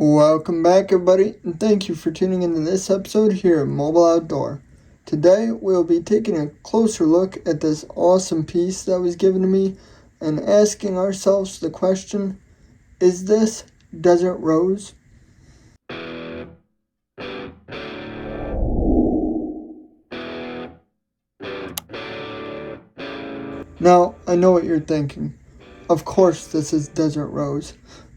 Welcome back, everybody, and thank you for tuning into this episode here at Mobile Outdoor. Today we'll be taking a closer look at this awesome piece that was given to me and asking ourselves the question, is this desert rose? Now, I know what you're thinking. Of course this is desert rose.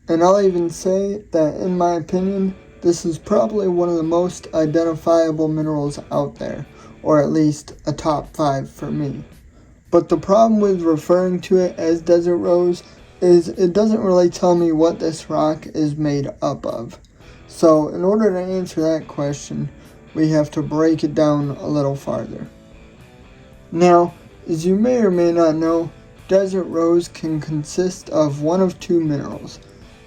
And I'll even say that, in my opinion, this is probably one of the most identifiable minerals out there, or at least a top 5 for me. But the problem with referring to it as desert rose is it doesn't really tell me what this rock is made up of. So in order to answer that question, we have to break it down a little farther. Now, as you may or may not know, desert rose can consist of one of two minerals,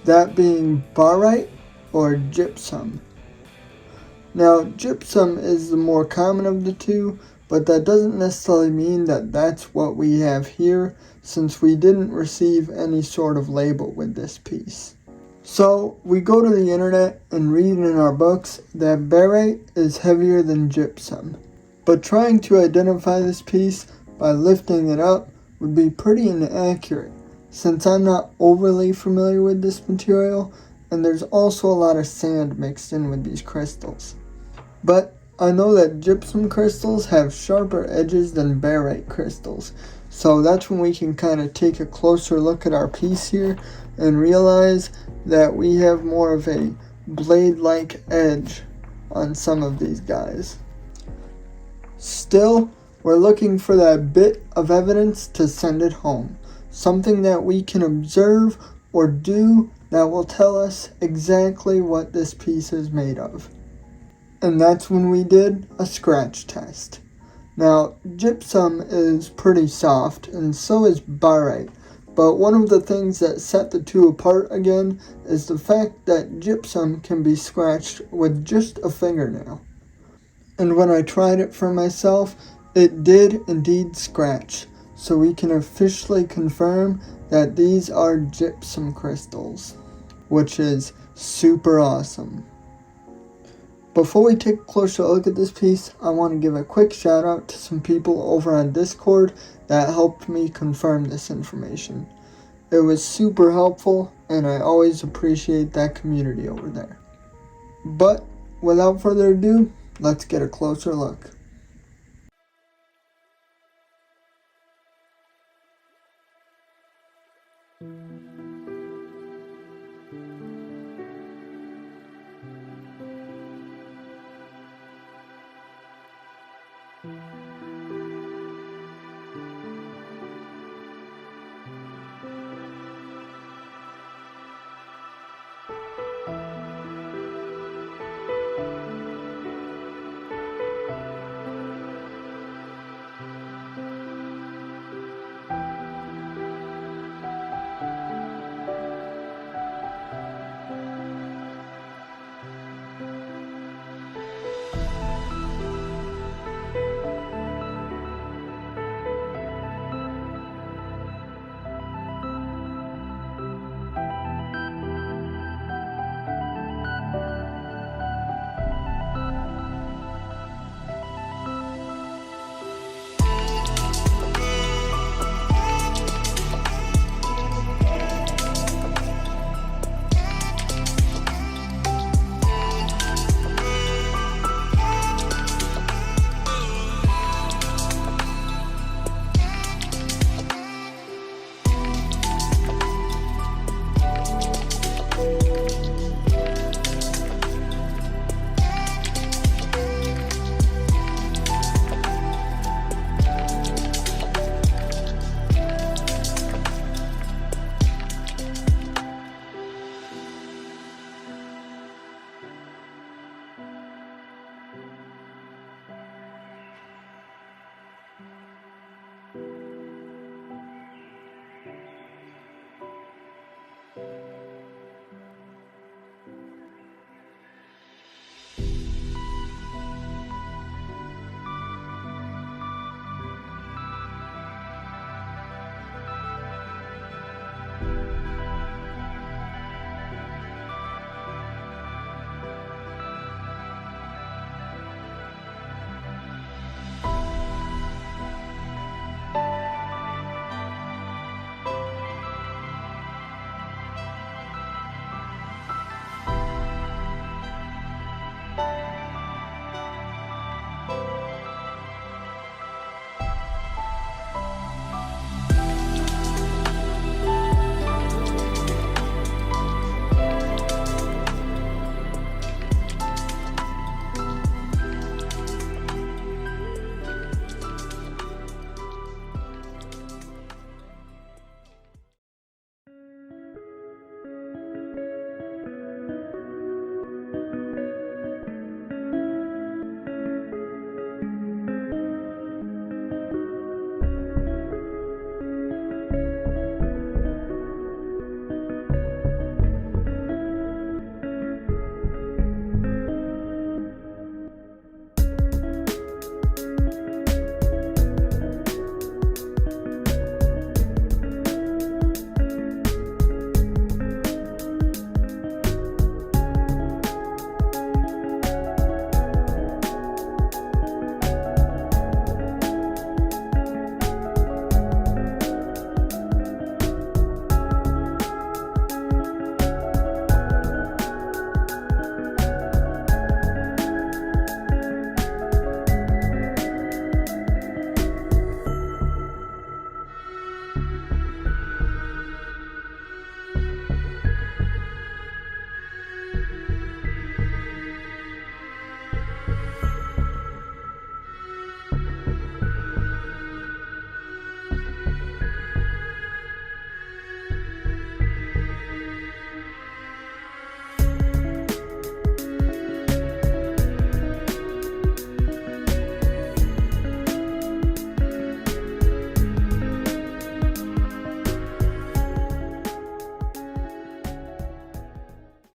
that being barite or gypsum. Now, gypsum is the more common of the two, but that doesn't necessarily mean that that's what we have here, since we didn't receive any sort of label with this piece. So, we go to the internet and read in our books that barite is heavier than gypsum. But trying to identify this piece by lifting it up would be pretty inaccurate, since I'm not overly familiar with this material, and there's also a lot of sand mixed in with these crystals. But I know that gypsum crystals have sharper edges than barite crystals, so that's when we can kind of take a closer look at our piece here and realize that we have more of a blade-like edge on some of these guys. Still, we're looking for that bit of evidence to send it home. Something that we can observe or do that will tell us exactly what this piece is made of. And that's when we did a scratch test. Now, gypsum is pretty soft, and so is barite. But one of the things that set the two apart again is the fact that gypsum can be scratched with just a fingernail. And when I tried it for myself, it did indeed scratch. So we can officially confirm that these are gypsum crystals, which is super awesome. Before we take a closer look at this piece, I want to give a quick shout out to some people over on Discord that helped me confirm this information. It was super helpful, and I always appreciate that community over there. But without further ado, let's get a closer look.